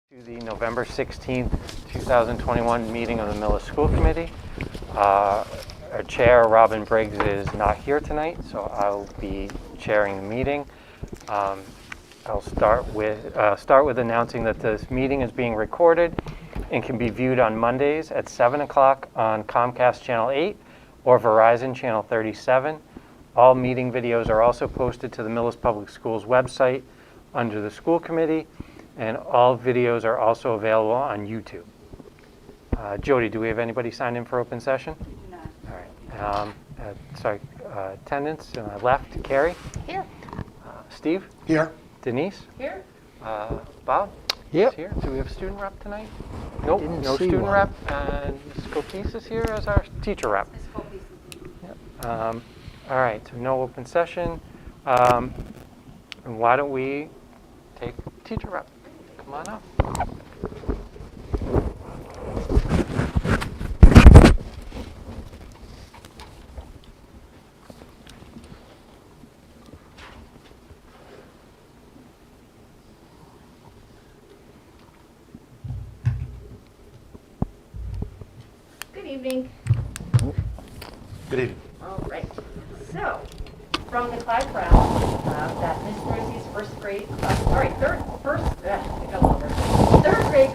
To the November 16th, 2021 meeting of the Millis School Committee. Our chair, Robin Briggs, is not here tonight, so I'll be chairing the meeting. I'll start with announcing that this meeting is being recorded and can be viewed on Mondays at 7 o'clock on Comcast Channel 8 or Verizon Channel 37. All meeting videos are also posted to the Millis Public Schools website under the School Committee, and all videos are also available on YouTube. Jody, do we have anybody signed in for open session? No. All right. Attendance to my left, Carrie. Here. Steve. Here. Denise. Here. Bob. Yep. Is here. Do we have a student rep tonight? Nope. Didn't No see student one. rep. And Ms. Copese is here as our teacher rep. Yep. All right. So no open session. And why don't we take teacher rep? Come on up. Good evening. Good evening. All right. So, from the Clyde Brown, that Miss Rosie's third grade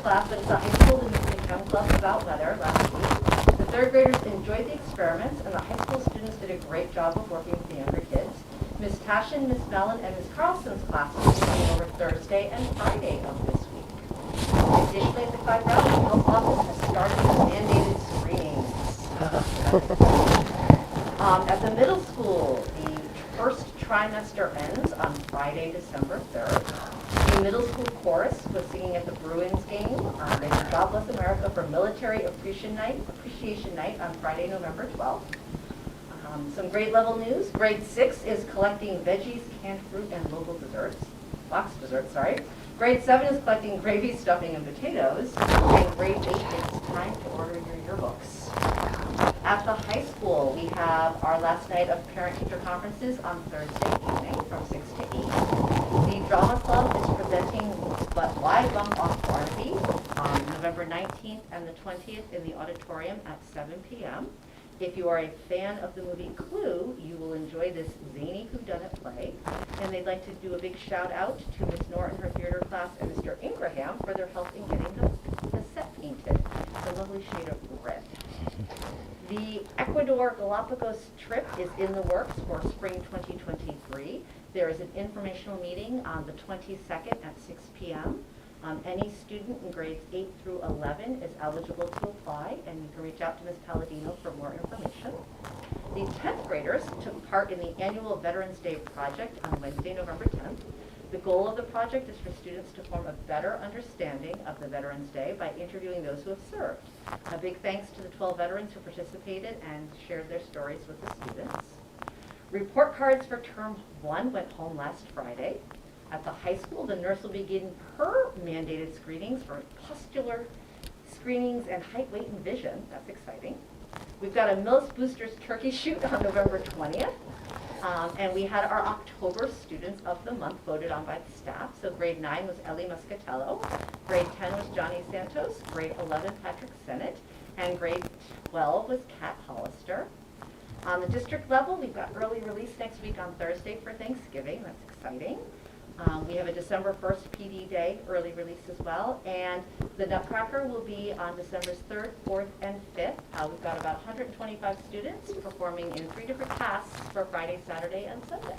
class, but it's a high school Dominican Town Club about weather last week. The third graders enjoyed the experiments, and the high school students did a great job of working with the younger kids. Miss Tashin, Miss Mellon, and Miss Carlson's classes will be over Thursday and Friday of this week. Additionally, the Clyde Brown Health Office has started mandated screenings. At the middle school, the first trimester ends on Friday, December 3rd. The middle school chorus was singing at the Bruins game. They did God Bless America for Military Appreciation Night on Friday, November 12th. Some grade level news. Grade 6 is collecting veggies, canned fruit, and local desserts. Box desserts, sorry. Grade 7 is collecting gravy, stuffing, and potatoes. And grade 8, it's time to order your yearbooks. At the high school, we have our last night of parent-teacher conferences on Thursday evening from 6 to 8. The Drama Club is presenting Why Bump Off Barnaby on November 19th and the 20th in the auditorium at 7 p.m. If you are a fan of the movie Clue, you will enjoy this zany whodunit play. And they'd like to do a big shout out to Ms. Norton, her theater class, and Mr. Ingraham for their help in getting the set painted. It's a lovely shade of red. The Ecuador Galapagos trip is in the works for spring 2023. There is an informational meeting on the 22nd at 6 p.m. Any student in grades 8 through 11 is eligible to apply, and you can reach out to Ms. Palladino for more information. The 10th graders took part in the annual Veterans Day project on Wednesday, November 10th. The goal of the project is for students to form a better understanding of the Veterans Day by interviewing those who have served. A big thanks to the 12 veterans who participated and shared their stories with the students. Report cards for Term 1 went home last Friday. At the high school, the nurse will begin her mandated screenings for pustular screenings and height, weight, and vision. That's exciting. We've got a Millis Boosters turkey shoot on November 20th. And we had our October Students of the Month voted on by the staff. So grade 9 was Ellie Muscatello, grade 10 was Johnny Santos, grade 11 Patrick Sennett, and grade 12 was Kat Hollister. On the district level, we've got early release next week on Thursday for Thanksgiving. That's exciting. We have a December 1st PD Day early release as well, and the Nutcracker will be on December 3rd, 4th, and 5th. We've got about 125 students performing in 3 different casts for Friday, Saturday, and Sunday.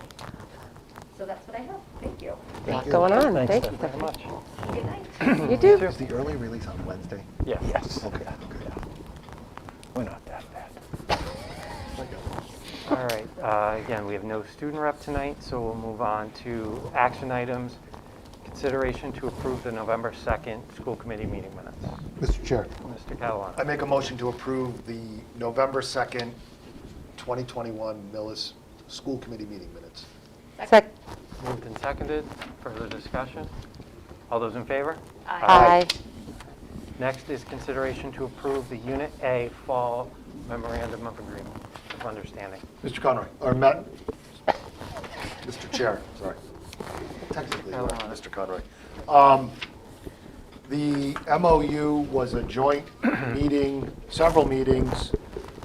So that's what I have. Thank you. Thank you. Going on. Thanks Thank you very much. Good night. You do. Is the early release on Wednesday? Yes. Yes. Okay. Yeah. We're not that bad. All right. Again, we have no student rep tonight, so we'll move on to action items. Consideration to approve the November 2nd school committee meeting minutes. Mr. Chair, Mr. Catalano. I make a motion to approve the November 2nd, 2021 Millis School Committee meeting minutes. Moved and seconded. Further discussion? All those in favor? Aye. Next is consideration to approve the Unit A Fall Memorandum of Agreement of Understanding. Mr. Conroy, or Matt, Mr. Chair, sorry. Technically, Hello. Mr. Conroy. The MOU was a joint meeting, several meetings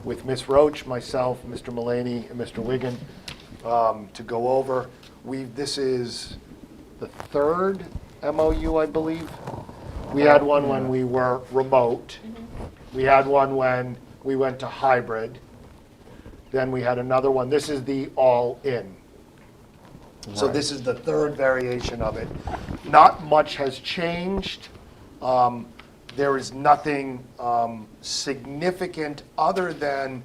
with Ms. Roach, myself, Mr. Mullaney, and Mr. Wigan to go over. This is the third MOU, I believe. We had one when we were remote. We had one when we went to hybrid. Then we had another one. This is the all-in. So Right. this is the third variation of it. Not much has changed. There is nothing significant other than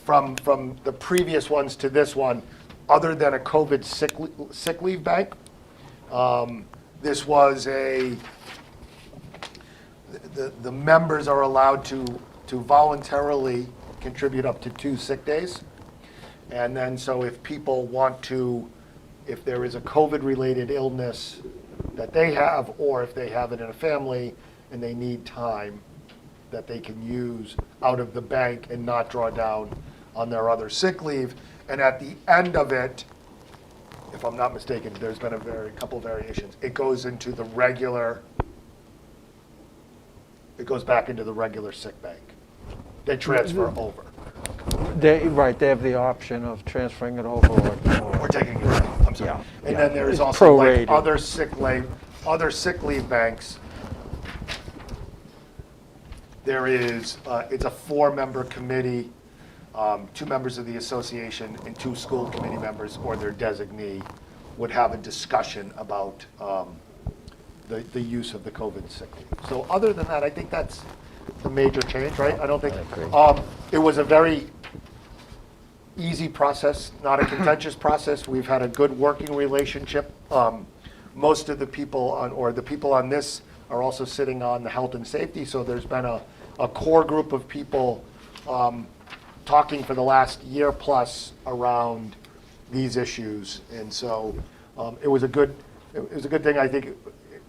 from the previous ones to this one, other than a COVID sick leave bank. This was the members are allowed to voluntarily contribute up to 2 sick days. And then, so if people want to, if there is a COVID-related illness that they have, or if they have it in a family and they need time that they can use out of the bank and not draw down on their other sick leave. And at the end of it, if I'm not mistaken, there's been a couple variations. It goes into the regular, it goes back into the regular sick bank. They transfer over. They have the option of transferring it over We're taking it out, I'm sorry. Yeah, And yeah. then there's It's also like prorated. other sick leave banks. There is, it's a 4-member committee, 2 members of the association and 2 school committee members or their designee would have a discussion about the use of the COVID sick leave. So other than that, I think that's the major change, right? I don't think, it was a very easy process, not a contentious process. We've had a good working relationship. Most of the people on this are also sitting on the health and safety, so there's been a core group of people talking for the last year plus around these issues. And so it was a good thing. I think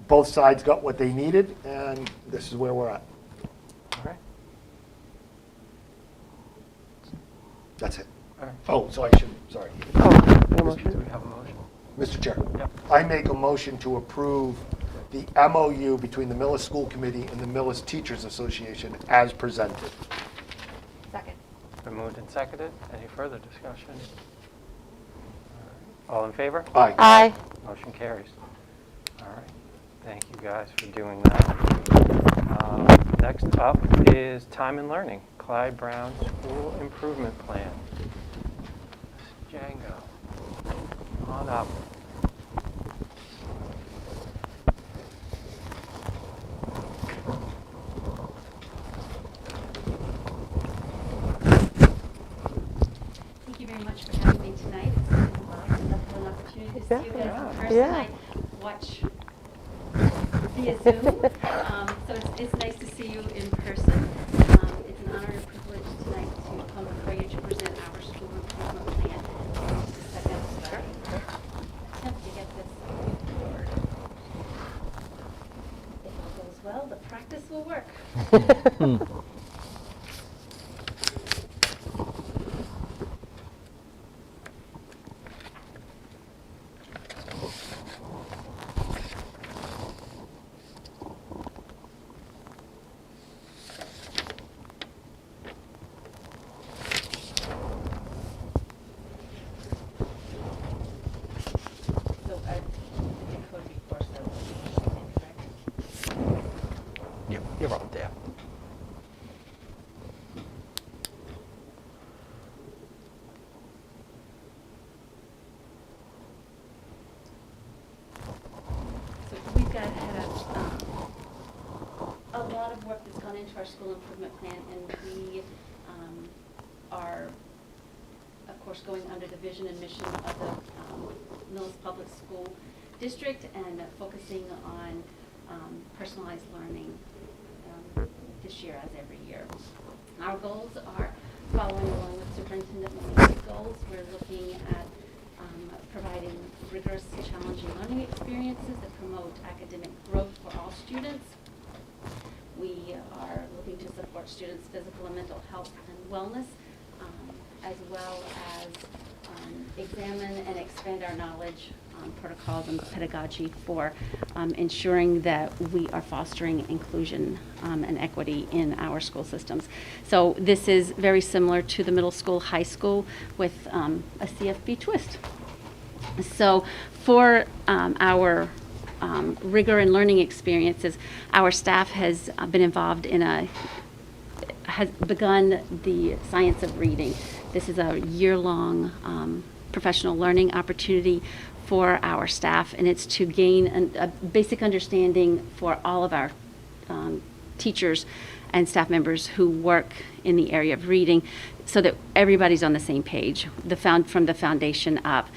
both sides got what they needed, and this is where we're at. All right. That's it. All right. Oh, so I should, sorry. Do we have a motion? Mr. Chair, Yep. I make a motion to approve the MOU between the Millis School Committee and the Millis Teachers Association as presented. Second. Been moved and seconded. Any further discussion? All in favor? Aye. Aye. Motion carries. All right. Thank you guys for doing that. Next up is Time and Learning, Clyde Brown School Improvement Plan. Ms. Django, come on up. Thank you very much for having me tonight. It's an opportunity to see you guys in person. Yeah. I watch via Zoom, so it's nice to see you in person. It's an honor and privilege tonight to come before you to present our school improvement plan. Just a second, sorry. Attempt to get this forward. If all goes well, the practice will work. So I did code before, so correct? You're out there. So we've got a lot of work that's gone into our school improvement plan, and we are, of course, going under the vision and mission of the Millis Public School District and focusing on personalized learning this year as every year. Our goals are following along with Superintendent Mullaney's goals. We're looking at providing rigorous, challenging learning experiences that promote academic growth for all students. We are looking to support students' physical and mental health and wellness, as well as examine and expand our knowledge on protocols and pedagogy for ensuring that we are fostering inclusion and equity in our school systems. So this is very similar to the middle school, high school with a CFB twist. So for our rigor and learning experiences, our staff has been involved has begun the science of reading. This is a year-long professional learning opportunity for our staff, and it's to gain a basic understanding for all of our teachers and staff members who work in the area of reading, so that everybody's on the same page, from the foundation up.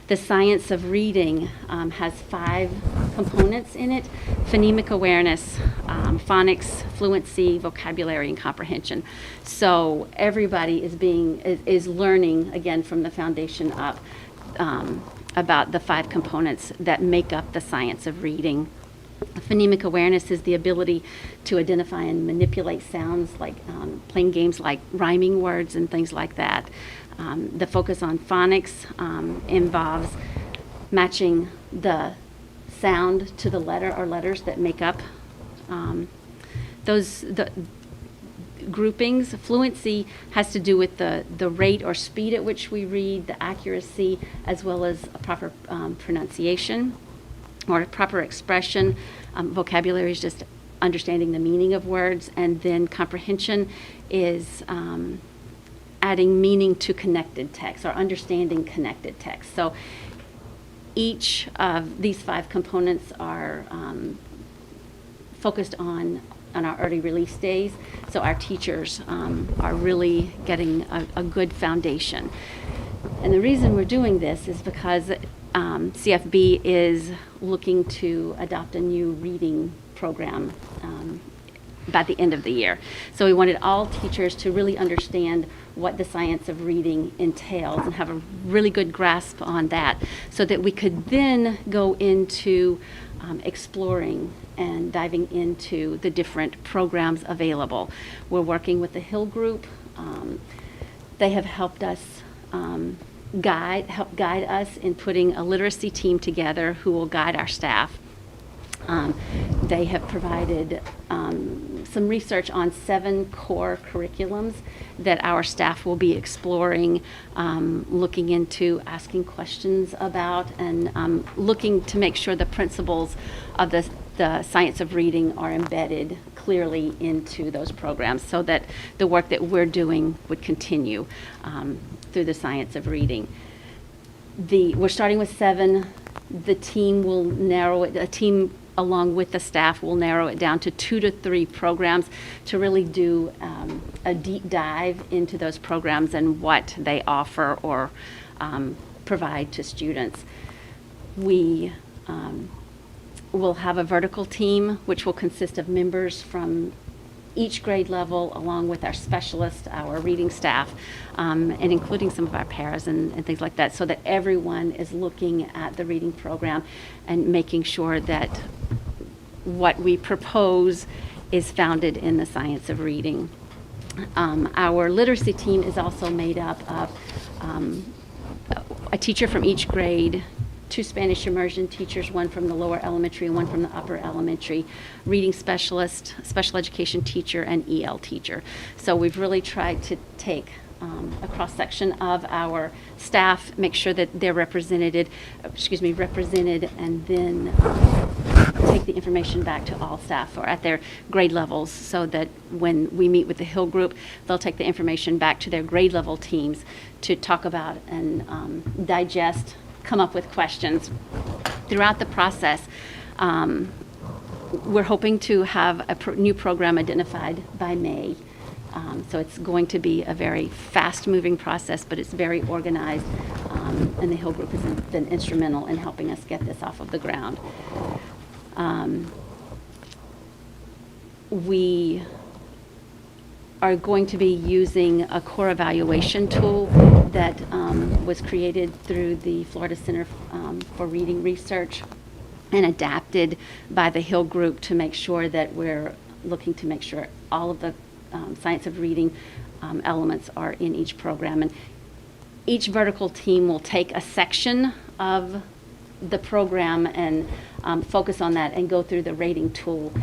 The science of reading has 5 components in it: phonemic awareness, phonics, fluency, vocabulary, and comprehension. So everybody is learning, again, from the foundation up, about the 5 components that make up the science of reading. Phonemic awareness is the ability to identify and manipulate sounds, like playing games like rhyming words and things like that. The focus on phonics involves matching the sound to the letter or letters that make up the groupings. Fluency has to do with the rate or speed at which we read, the accuracy, as well as a proper pronunciation or proper expression. Vocabulary is just understanding the meaning of words, and then comprehension is adding meaning to connected text or understanding connected text. So each of these 5 components are focused on our early release days, so our teachers are really getting a good foundation. And the reason we're doing this is because CFB is looking to adopt a new reading program by the end of the year. So we wanted all teachers to really understand what the science of reading entails and have a really good grasp on that, so that we could then go into exploring and diving into the different programs available. We're working with the Hill Group. They have helped us help guide us in putting a literacy team together who will guide our staff. They have provided some research on 7 core curriculums that our staff will be exploring, looking into, asking questions about, and looking to make sure the principles of the science of reading are embedded clearly into those programs, so that the work that we're doing would continue through the science of reading. We're starting with 7. The team will narrow it. A team along with the staff will narrow it down to 2 to 3 programs to really do a deep dive into those programs and what they offer or provide to students. We will have a vertical team, which will consist of members from each grade level, along with our specialists, our reading staff, and including some of our paras and things like that, so that everyone is looking at the reading program and making sure that what we propose is founded in the science of reading. Our literacy team is also made up of a teacher from each grade, 2 Spanish immersion teachers, 1 from the lower elementary and 1 from the upper elementary, reading specialist, special education teacher, and EL teacher. So we've really tried to take a cross-section of our staff, make sure that they're represented, and then take the information back to all staff or at their grade levels, so that when we meet with the Hill Group, they'll take the information back to their grade level teams to talk about and digest, come up with questions. Throughout the process, we're hoping to have a new program identified by May. So it's going to be a very fast-moving process, but it's very organized, and the Hill Group has been instrumental in helping us get this off of the ground. We are going to be using a core evaluation tool that was created through the Florida Center for Reading Research and adapted by the Hill Group to make sure that we're looking to make sure all of the science of reading elements are in each program. And each vertical team will take a section of the program and focus on that and go through the rating tool.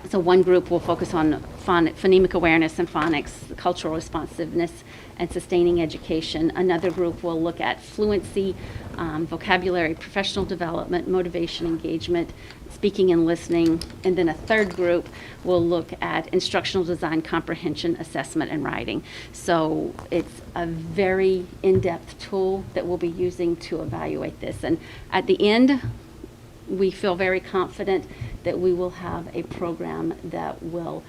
So one group will focus on phonemic awareness and phonics, cultural responsiveness, and sustaining education. Another group will look at fluency, vocabulary, professional development, motivation, engagement, speaking and listening. And then a third group will look at instructional design, comprehension, assessment, and writing. So it's a very in-depth tool that we'll be using to evaluate this. And at the end, we feel very confident that we will have a program that will,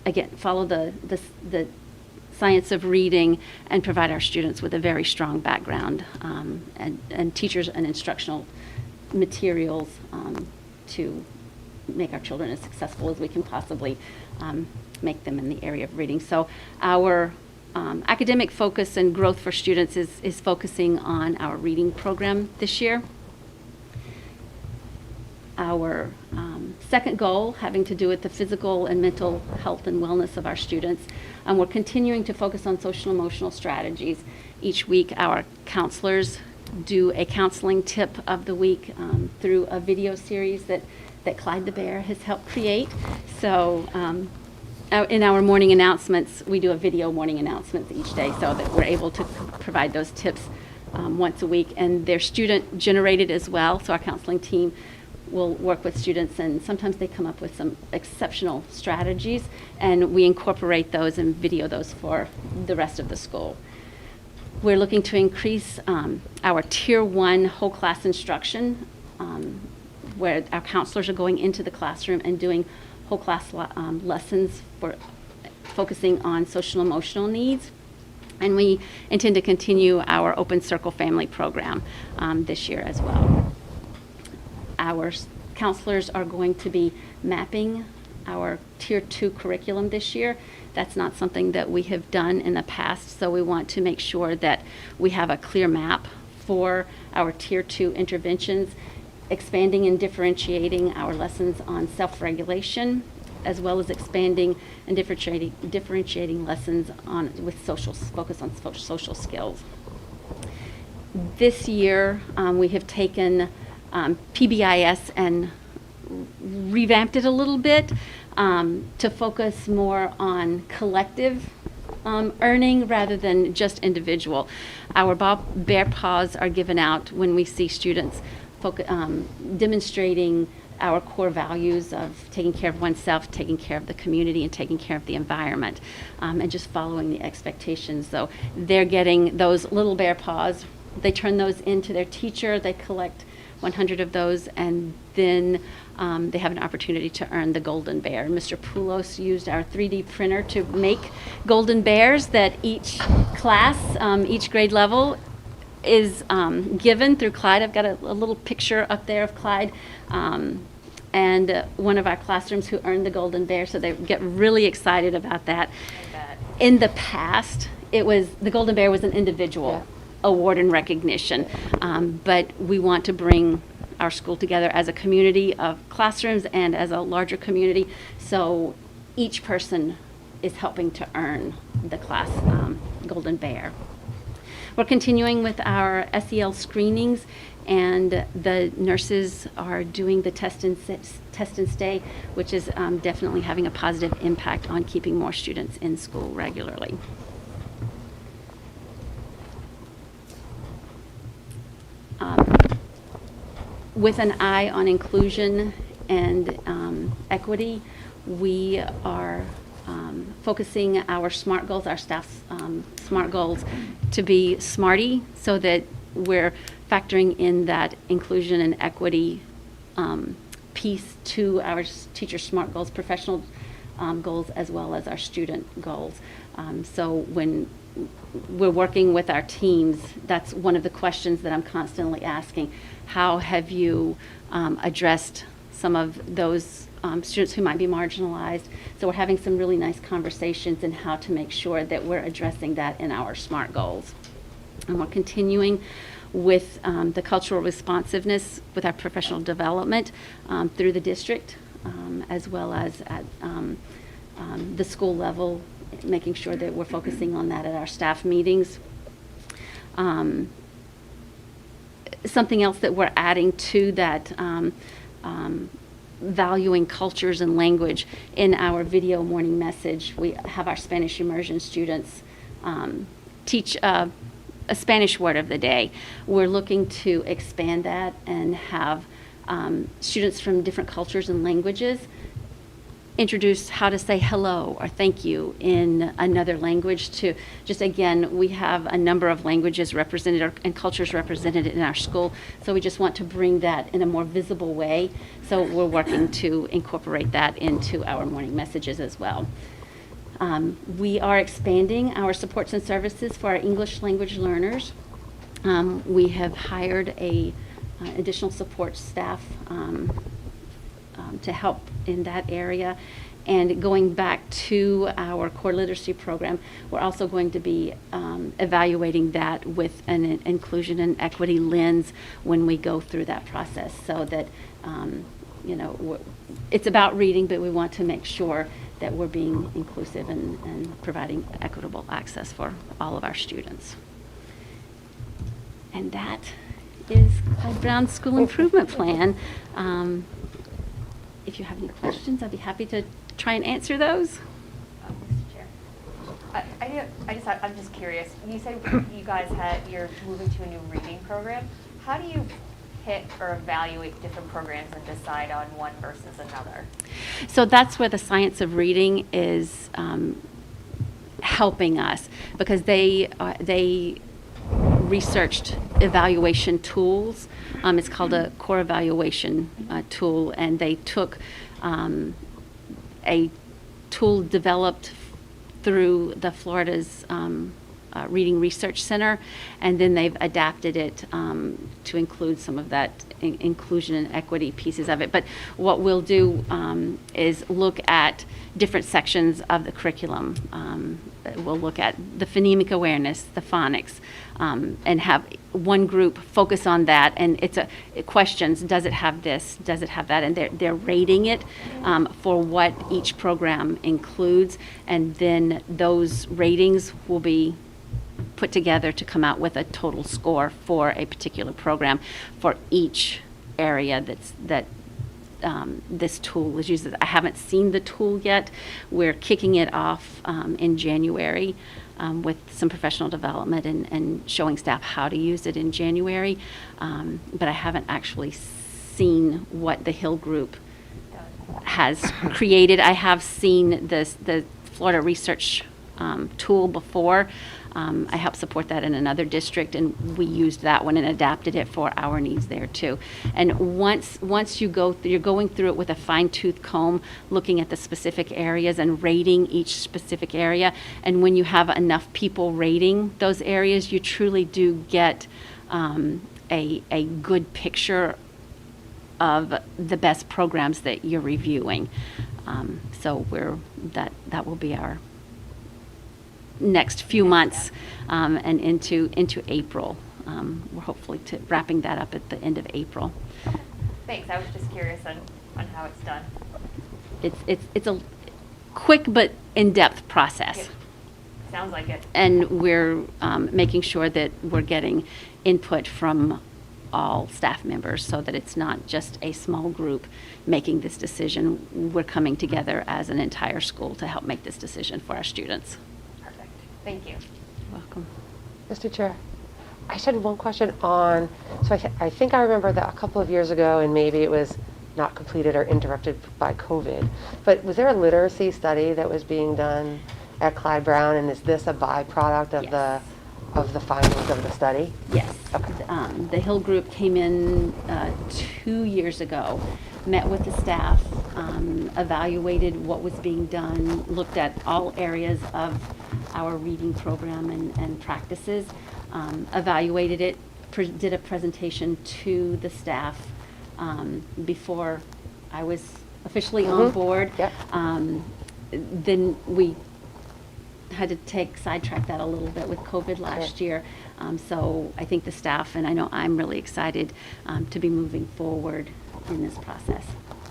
again, follow the science of reading and provide our students with a very strong background and teachers and instructional materials to make our children as successful as we can possibly make them in the area of reading. So our academic focus and growth for students is focusing on our reading program this year. Our second goal having to do with the physical and mental health and wellness of our students. We're continuing to focus on social emotional strategies. Each week our counselors do a counseling tip of the week through a video series that Clyde the Bear has helped create. So in our morning announcements, we do a video morning announcements each day so that we're able to provide those tips once a week. And they're student generated as well, so our counseling team will work with students, and sometimes they come up with some exceptional strategies, and we incorporate those and video those for the rest of the school. We're looking to increase our Tier 1 whole class instruction, where our counselors are going into the classroom and doing whole class lessons for focusing on social emotional needs. And we intend to continue our Open Circle Family program this year as well. Our counselors are going to be mapping our Tier 2 curriculum this year. That's not something that we have done in the past, so we want to make sure that we have a clear map for our Tier 2 interventions, expanding and differentiating our lessons on self-regulation, as well as expanding and differentiating lessons with focus on social skills. This year, we have taken PBIS and revamped it a little bit to focus more on collective earning rather than just individual. Our bear paws are given out when we see students demonstrating our core values of taking care of oneself, taking care of the community, and taking care of the environment, and just following the expectations. So they're getting those little bear paws. They turn those into their teacher. They collect 100 of those, and then they have an opportunity to earn the golden bear. Mr. Poulos used our 3D printer to make golden bears that each class, each grade level is given through Clyde. I've got a little picture up there of Clyde and one of our classrooms who earned the golden bear, so they get really excited about that. In the past, the golden bear was an individual award and recognition, but we want to bring our school together as a community of classrooms and as a larger community, so each person is helping to earn the class golden bear. We're continuing with our SEL screenings, and the nurses are doing the test and stay, which is definitely having a positive impact on keeping more students in school regularly. With an eye on inclusion and equity, we are focusing our SMART goals, our staff's SMART goals, to be SMARTY, so that we're factoring in that inclusion and equity piece to our teacher SMART goals, professional goals, as well as our student goals. So when we're working with our teams, that's one of the questions that I'm constantly asking. How have you addressed some of those students who might be marginalized? So we're having some really nice conversations in how to make sure that we're addressing that in our SMART goals. And we're continuing with the cultural responsiveness with our professional development through the district, as well as at the school level making sure that we're focusing on that at our staff meetings. Something else that we're adding to that, valuing cultures and language in our video morning message. We have our Spanish immersion students teach a Spanish word of the day. We're looking to expand that and have students from different cultures and languages introduce how to say hello or thank you in another language. To just, again, we have a number of languages represented and cultures represented in our school, so we just want to bring that in a more visible way. So we're working to incorporate that into our morning messages as well. We are expanding our supports and services for our English language learners. We have hired a additional support staff to help in that area. And going back to our core literacy program, we're also going to be evaluating that with an inclusion and equity lens when we go through that process, so that it's about reading, but we want to make sure that we're being inclusive and providing equitable access for all of our students. And that is Clyde Brown's school improvement plan. If you have any questions, I'd be happy to try and answer those. Mr. Chair, I'm just curious. You said you guys you're moving to a new reading program. How do you pick or evaluate different programs and decide on one versus another? So that's where the science of reading is helping us, because they researched evaluation tools. It's called a core evaluation tool, and they took a tool developed through the Florida's Reading Research Center, and then they've adapted it to include some of that inclusion and equity pieces of it. But what we'll do is look at different sections of the curriculum. We'll look at the phonemic awareness, the phonics, and have one group focus on that. And it questions, does it have this, does it have that? And they're rating it for what each program includes. And then those ratings will be put together to come out with a total score for a particular program for each area that this tool is used. I haven't seen the tool yet. We're kicking it off in January with some professional development and showing staff how to use it in January. But I haven't actually seen what the Hill Group has created. I have seen the Florida Research tool before. I helped support that in another district, and we used that one and adapted it for our needs there too. And once you're going through it with a fine-tooth comb, looking at the specific areas and rating each specific area. And when you have enough people rating those areas, you truly do get a good picture of the best programs that you're reviewing. So that will be our next few months and into April. We're hopefully wrapping that up at the end of April. Thanks. I was just curious on how it's done. It's a quick but in-depth process. Yeah. Sounds like it. And we're making sure that we're getting input from all staff members, so that it's not just a small group making this decision. We're coming together as an entire school to help make this decision for our students. Perfect. Thank you. You're welcome. Mr. Chair, I just had one question on, so I think I remember that a couple of years ago, and maybe it was not completed or interrupted by COVID, but was there a literacy study that was being done at Clyde Brown, and is this a byproduct of Yes. the findings of the study? Yes. Okay. The Hill Group came in 2 years ago, met with the staff, evaluated what was being done, looked at all areas of our reading program and practices, evaluated it, did a presentation to the staff before I was officially on board. Yep. Then we had to sidetrack that a little bit with COVID last year. So I think the staff, and I know I'm really excited to be moving forward in this process.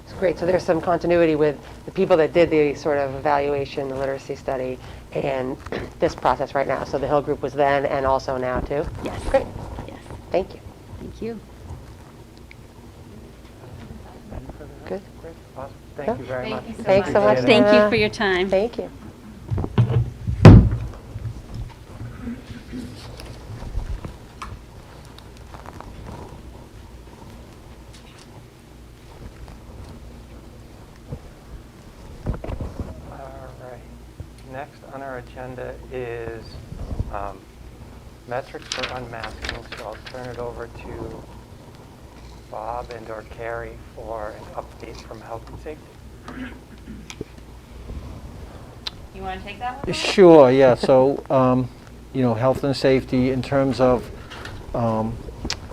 It's great. So there's some continuity with the people that did the sort of evaluation, the literacy study, and this process right now. So the Hill Group was then and also now too? Yes. Great, Yes. thank you. Thank you. Good. Great, awesome. Thank you very much. Thank you so Thanks so much. much. Thank you Dana. for your time. Thank you. All right. Next on our agenda is metrics for unmasking. So I'll turn it over to Bob and/or Carrie for an update from health and safety. You want to take that one? Sure, yeah, so, health and safety in terms of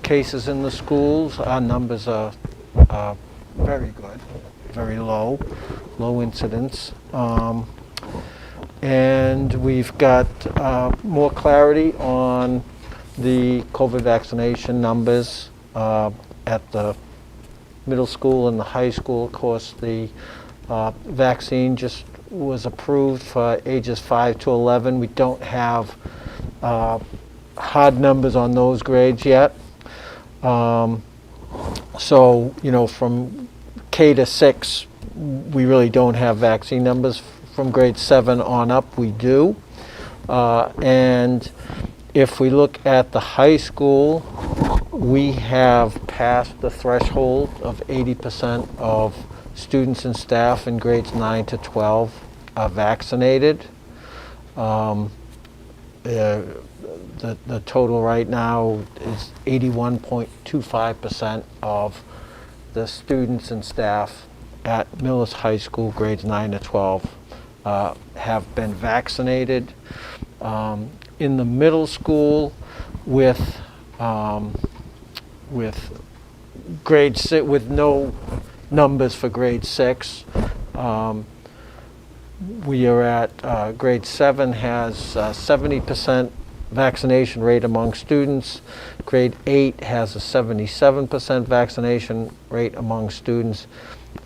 cases in the schools, our numbers are very good, very low incidence. And we've got more clarity on the COVID vaccination numbers at the middle school and the high school. Of course, the vaccine just was approved for ages 5 to 11. We don't have hard numbers on those grades yet. So, from K to 6, we really don't have vaccine numbers. From grade 7 on up, we do. And if we look at the high school, we have passed the threshold of 80% of students and staff in grades 9 to 12 are vaccinated. The total right now is 81.25% of the students and staff at Millis High School, grades 9 to 12, have been vaccinated. In the middle school, with grade 6, with no numbers for grade 6, we are at grade 7 has 70% vaccination rate among students. Grade 8 has a 77% vaccination rate among students.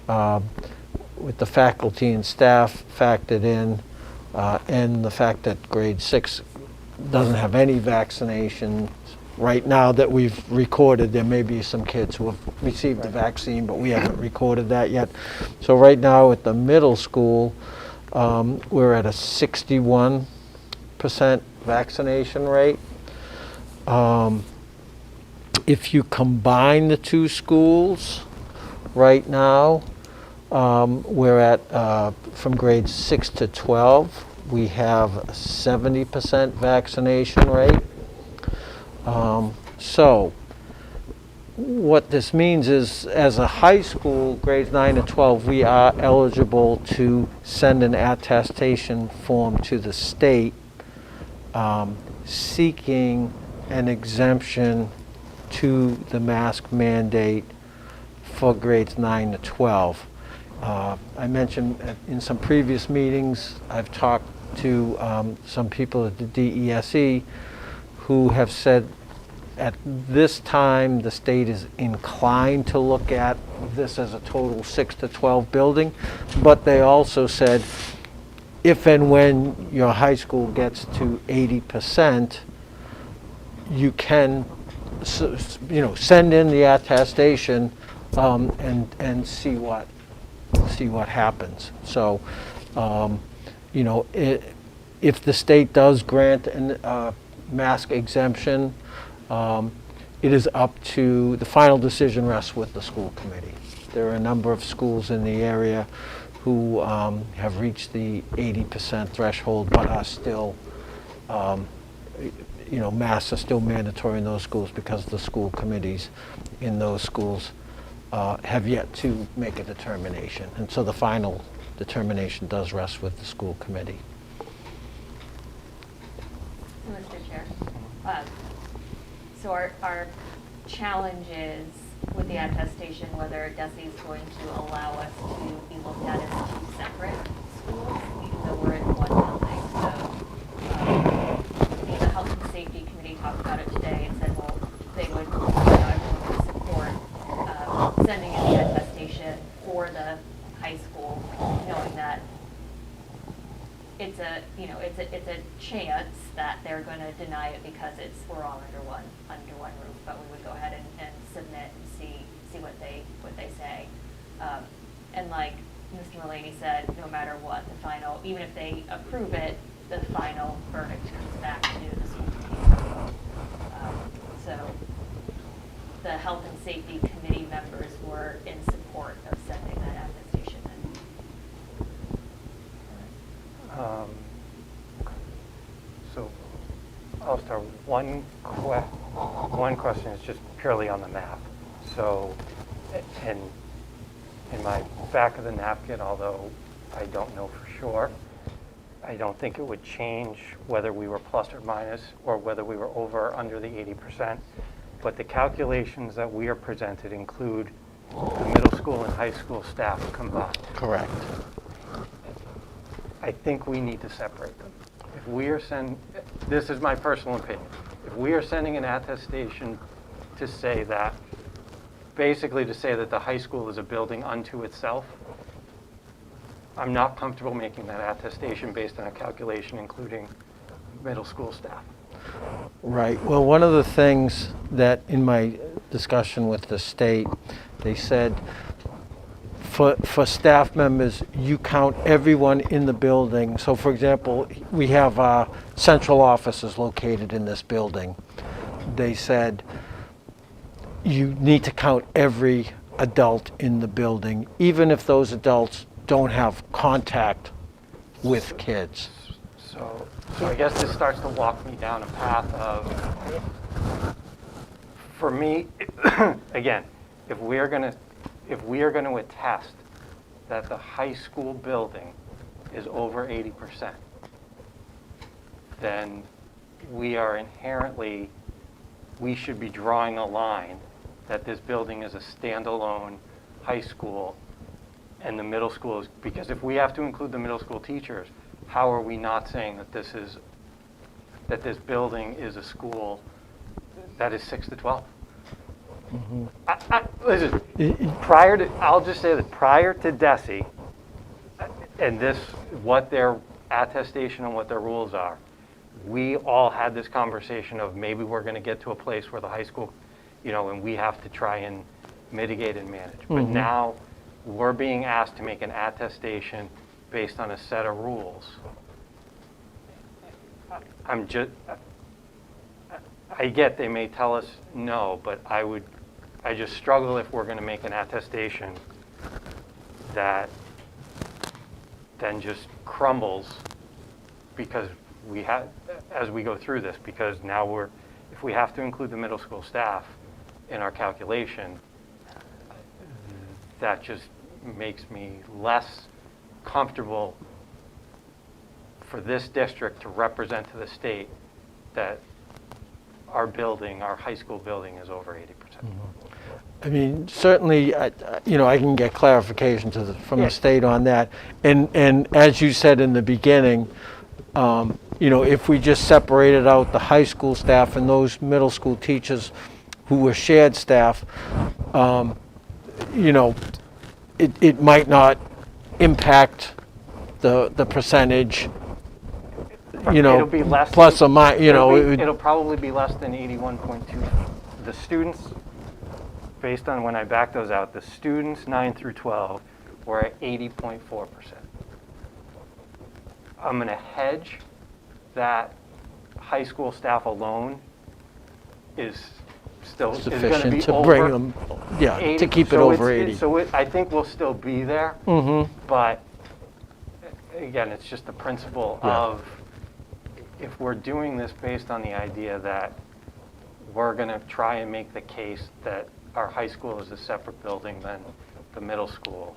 With the faculty and staff factored in, and the fact that grade 6 doesn't have any vaccination right now that we've recorded. There may be some kids who have received the vaccine, but we haven't recorded that yet. So right now at the middle school, we're at a 61% vaccination rate. If you combine the two schools right now, we're at, from grades 6 to 12, we have a 70% vaccination rate. So what this means is, as a high school, grades 9 to 12, we are eligible to send an attestation form to the state seeking an exemption to the mask mandate for grades 9 to 12. I mentioned in some previous meetings, I've talked to some people at the DESE who have said at this time the state is inclined to look at this as a total 6 to 12 building, but they also said if and when your high school gets to 80%, you can send in the attestation and see what happens. So, if the state does grant a mask exemption, it is up to, the final decision rests with the school committee. There are a number of schools in the area who have reached the 80% threshold, but are still, masks are still mandatory in those schools because the school committees in those schools have yet to make a determination. And so the final determination does rest with the school committee. Mr. Chair, so our challenge is with the attestation, whether DESE is going to allow us to be looked at as two separate schools, even though we're in one building. So the Health and Safety Committee talked about it today and said, well, they would, everyone would support sending in the attestation for the high school, knowing that it's a a, you know, it's a chance that they're going to deny it because we're all under one roof, but we would go ahead and submit and see what they say. And like Mr. Mulaney said, no matter what, the final, even if they approve it, the final verdict comes back to the school committee. So the Health and Safety Committee members were in support of sending that attestation in. So I'll start. One question is just purely on the math. So, and in my back of the napkin, although I don't know for sure, I don't think it would change whether we were plus or minus or whether we were over or under the 80%. But the calculations that we are presented include the middle school and high school staff combined. Correct. I think we need to separate them. If we are this is my personal opinion, if we are sending an attestation to say that, basically to say that the high school is a building unto itself, I'm not comfortable making that attestation based on a calculation including middle school staff. Right. Well, one of the things that in my discussion with the state, they said for staff members, you count everyone in the building. So for example, we have our central offices located in this building. They said you need to count every adult in the building, even if those adults don't have contact with kids. So I guess this starts to walk me down a path of, for me, again, if we are going to attest that the high school building is over 80%, then we should be drawing a line that this building is a standalone high school and the middle school is, because if we have to include the middle school teachers, how are we not saying that this building is a school that is 6 to 12? Mm-hmm. Listen, I'll just say that prior to DESE, and what their attestation and what their rules are, we all had this conversation of maybe we're going to get to a place where the high school, and we have to try and mitigate and manage. But Mhm. now we're being asked to make an attestation based on a set of rules. I get they may tell us no, but I just struggle if we're going to make an attestation that then just crumbles because as we go through this, because now if we have to include the middle school staff in our calculation, that just makes me less comfortable for this district to represent to the state that our high school building is over 80%. I mean, certainly, I can get clarification from the state on that. And as you said in the beginning, if we just separated out the high school staff and those middle school teachers who were shared staff, it might not impact the percentage, It'll be less plus or minus, it'll probably be less than 81.2. The students, based on when I back those out, the students 9 through 12 were at 80.4%. I'm going to hedge that high school staff alone is still going to sufficient be to over bring them, 80. to keep it So over 80. I think we'll still be there, Mm-hmm. but again, it's just the principle of if we're doing this based on the idea that we're going to try and make the case that our high school is a separate building than the middle school,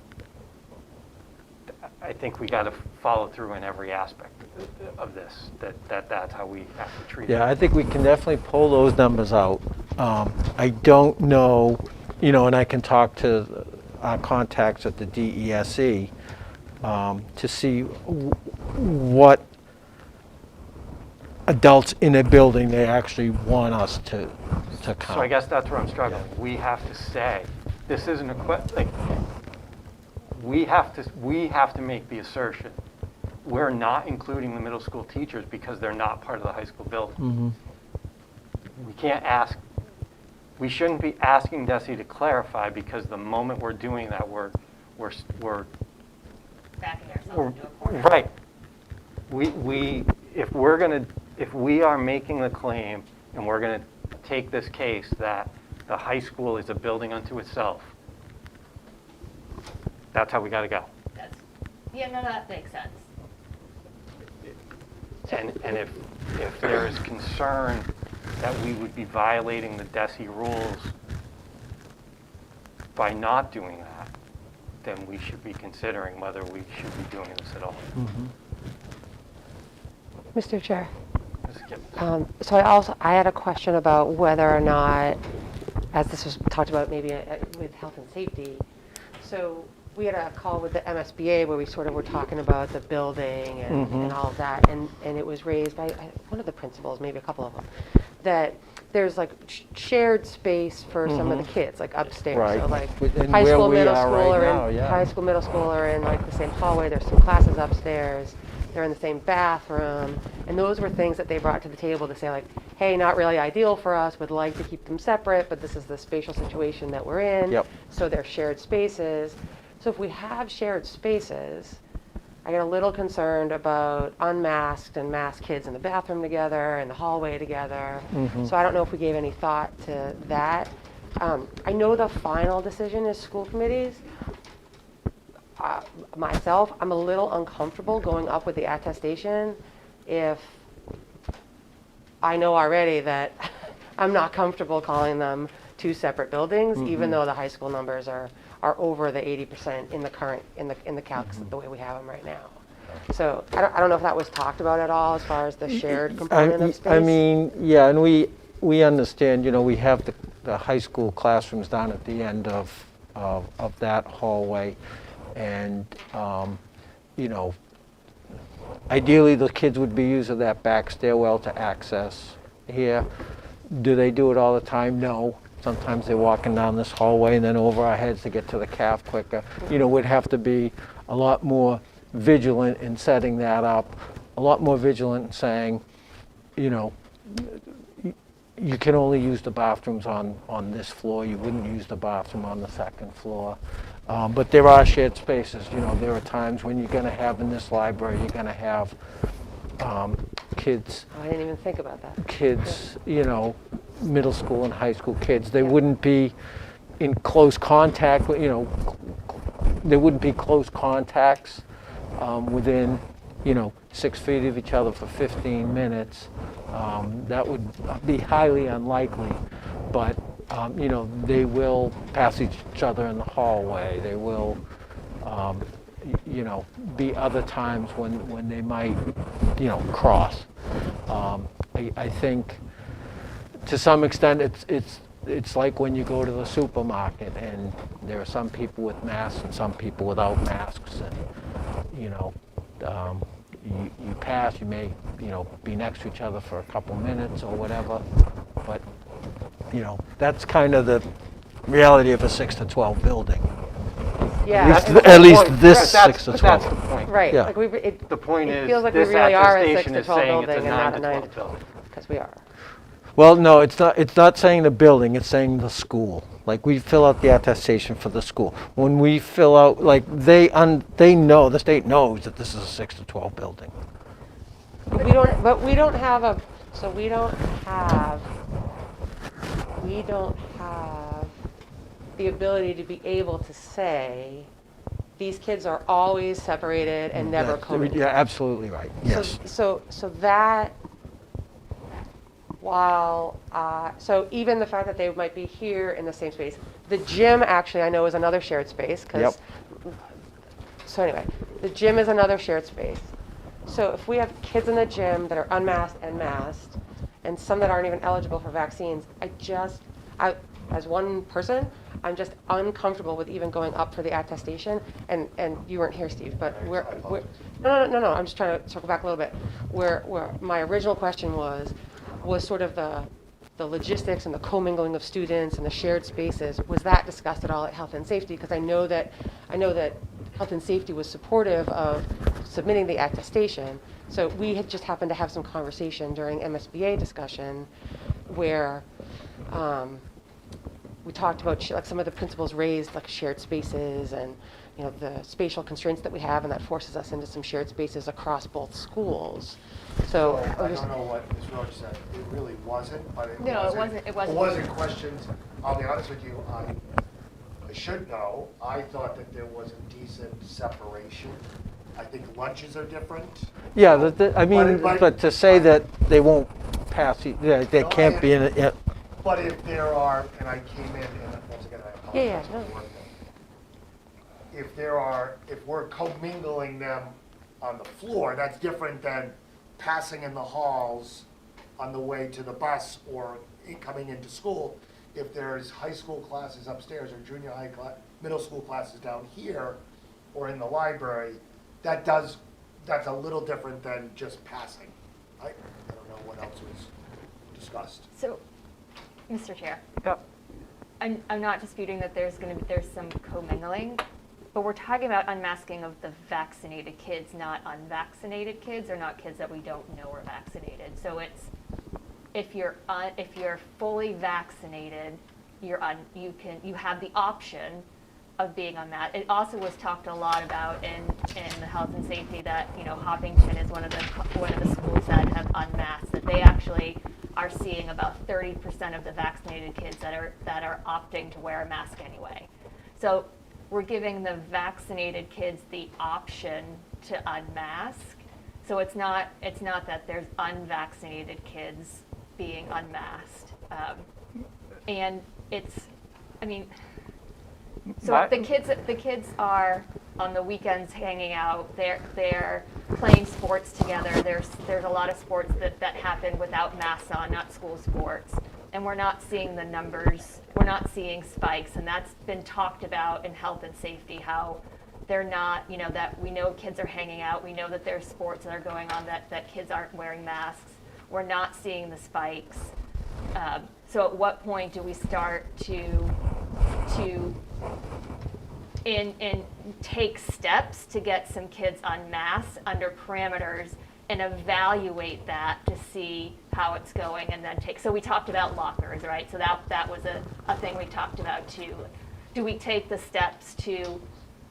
I think we got to follow through in every aspect of this, that's how we have to treat it. Yeah, I think we can definitely pull those numbers out. I don't know, and I can talk to our contacts at the DESE to see what adults in a building they actually want us to count. So I guess that's where I'm struggling. We have to say, this isn't we have to make the assertion we're not including the middle school teachers because they're not part of the high school building. We can't ask, we shouldn't be asking DESI to clarify, because the moment we're doing that, we're Backing ourselves into a corner. right. If we are making the claim and we're gonna take this case that the high school is a building unto itself, that's how we gotta go. Yeah, no, that makes sense. And if there is concern that we would be violating the DESI rules by not doing that, then we should be considering whether we should be doing this at all. Mr. Chair. Ms. Gibbons. So I had a question about whether or not, as this was talked about maybe with health and safety, so we had a call with the MSBA where we sort of were talking about the building and all of that, and it was raised by one of the principals, maybe a couple of them, that there's like shared space for some of the kids, like upstairs. Right. So like And high where school, we middle are school right are now, in yeah. high school, middle school are in like the same hallway. There's some classes upstairs. They're in the same bathroom, and those were things that they brought to the table to say like, hey, not really ideal for us, would like to keep them separate, but this is the spatial situation that we're in. Yep. So they're shared spaces. So if we have shared spaces, I get a little concerned about unmasked and masked kids in the bathroom together, in the hallway together. So I don't know if we gave any thought to that. I know the final decision is school committees. Myself, I'm a little uncomfortable going up with the attestation if I know already that I'm not comfortable calling them two separate buildings, even though the high school numbers are over the 80% in the current, in the calcs the way we have them right now. So I don't know if that was talked about at all as far as the shared component of space. I mean, yeah, and we understand, we have the high school classrooms down at the end of that hallway. And, ideally the kids would be using that back stairwell to access here. Do they do it all the time? No. Sometimes they're walking down this hallway and then over our heads to get to the calf quicker. We'd have to be a lot more vigilant in setting that up, a lot more vigilant in saying, you can only use the bathrooms on this floor. You wouldn't use the bathroom on the second floor. But there are shared spaces. There are times when you're going to have in this library, you're going to have kids. I didn't even think about that. Kids, middle school and high school kids. They wouldn't be in close contact. There wouldn't be close contacts within, 6 feet of each other for 15 minutes. That would be highly unlikely. But they will pass each other in the hallway. They will, be other times when they might, cross. I think to some extent it's like when you go to the supermarket and there are some people with masks and some people without masks, and you pass, you may be next to each other for a couple minutes or whatever, but that's kind of the reality of a 6 to 12 building. Yeah. At least this That's 6 to 12. That's the point. Right. Yeah. Like The point it is, feels like we this really are a 6 attestation to is 12 saying it's building a and 9 not a to 9 12 to building. because we are. Well, no, it's not saying the building, it's saying the school. Like, we fill out the attestation for the school. When we fill out, like, they know, the state knows that this is a 6 to 12 building. But we don't have the ability to be able to say these kids are always separated and never co-mingled. Yeah, absolutely right, yes. So that, so even the fact that they might be here in the same space, the gym actually I know is another shared space. Yep. So anyway, the gym is another shared space. So if we have kids in the gym that are unmasked and masked, and some that aren't even eligible for vaccines, as one person, I'm just uncomfortable with even going up for the attestation. And you weren't here, Steve, but no. I'm just trying to circle back a little bit. Where my original question was sort of the logistics and the commingling of students and the shared spaces. Was that discussed at all at Health and Safety? Because I know that Health and Safety was supportive of submitting the attestation. So we had just happened to have some conversation during MSBA discussion where we talked about, like some of the principals raised like shared spaces and, you know, the spatial constraints that we have, and that forces us into some shared spaces across both schools. So I don't know what Ms. Roach said. It really wasn't, but No, it wasn't. It wasn't questioned. I'll be honest with you, I should know. I thought that there was a decent separation. I think lunches are different. Yeah, I mean, but to say that they won't pass, they No, can't be in it, yeah. But if there are, and I came in, and once again, I apologize. Yeah, for no. the word. If we're commingling them on the floor, that's different than passing in the halls on the way to the bus or coming into school. If there's high school classes upstairs or junior high class, middle school classes down here or in the library, that's a little different than just passing. I don't know what else was discussed. So, Mr. Chair, Yep. I'm not disputing that there's some commingling, but we're talking about unmasking of the vaccinated kids, not unvaccinated kids, or not kids that we don't know are vaccinated. So it's, if you're fully vaccinated, you have the option of being on that. It also was talked a lot about in the health and safety that, you know, Hopkinton is one of the schools that have unmasked, that they actually are seeing about 30% of the vaccinated kids that are opting to wear a mask anyway. So we're giving the vaccinated kids the option to unmask. So it's not that there's unvaccinated kids being unmasked. And it's, I mean, so the kids are on the weekends hanging out. They're playing sports together. There's a lot of sports that happen without masks on, not school sports. And we're not seeing the numbers. We're not seeing spikes, and that's been talked about in health and safety, how they're not, you know, that we know kids are hanging out. We know that there's sports that are going on that kids aren't wearing masks. We're not seeing the spikes. So at what point do we start to take steps to get some kids unmasked under parameters and evaluate that to see how it's going, and then so we talked about lockers, right? So that was a thing we talked about too. Do we take the steps to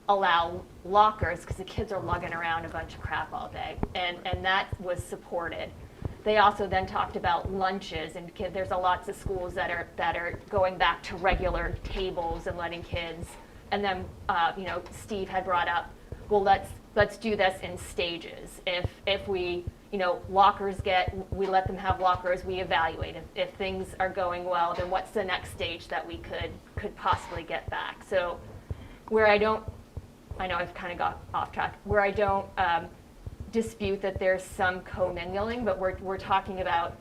allow lockers, because the kids are lugging around a bunch of crap all day, and that was supported. They also then talked about lunches, and there's lots of schools that are going back to regular tables and letting kids. And then you know, Steve had brought up, well, let's do this in stages. If we, you know, we let them have lockers, we evaluate. If things are going well, then what's the next stage that we could possibly get back? So where I know I've kind of got off track, where I don't dispute that there's some commingling, but we're talking about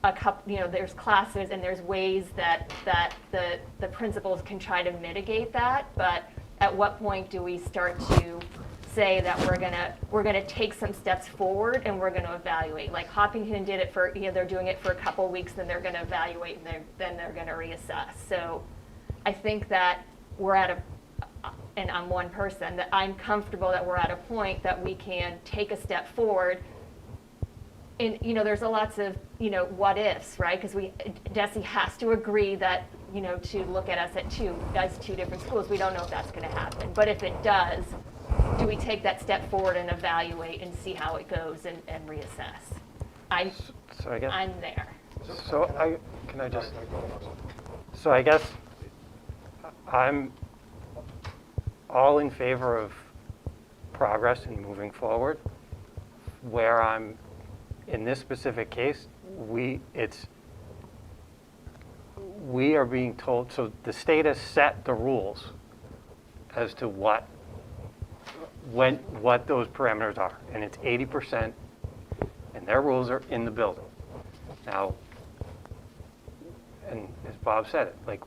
a couple, you know, there's classes and there's ways that the principals can try to mitigate that, but at what point do we start to say that we're gonna take some steps forward and we're gonna evaluate? Like Hopkinton did it for, you know, they're doing it for a couple weeks, then they're gonna evaluate, and then they're gonna reassess. So I think that we're at and I'm one person, that I'm comfortable that we're at a point that we can take a step forward. And, you know, there's lots of, you know, what ifs, right? Because DESE has to agree that, you know, to look at us as two different schools. We don't know if that's going to happen. But if it does, do we take that step forward and evaluate and see how it goes and reassess? So I guess, I'm there. So I guess I'm all in favor of progress and moving forward. Where I'm, in this specific case, we are being told, so the state has set the rules as to what those parameters are, and it's 80%, and their rules are in the building. Now, and as Bob said it, like,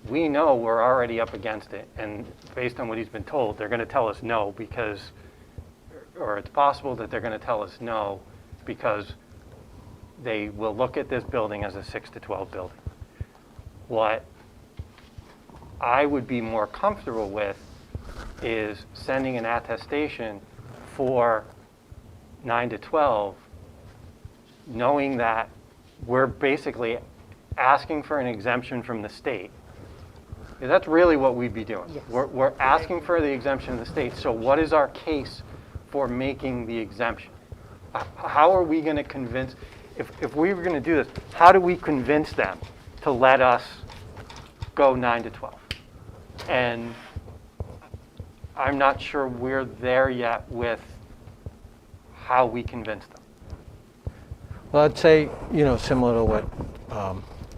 we know we're already up against it, and based on what he's been told, they're going to tell us no because, or it's possible that they're going to tell us no because they will look at this building as a 6 to 12 building. What I would be more comfortable with is sending an attestation for 9 to 12, knowing that we're basically asking for an exemption from the state. Because that's really what we'd be doing. Yes. We're asking for the exemption of the state. So what is our case for making the exemption? How are we going to convince, if we were going to do this, how do we convince them to let us go 9 to 12? And I'm not sure we're there yet with how we convince them. Well, I'd say, similar to what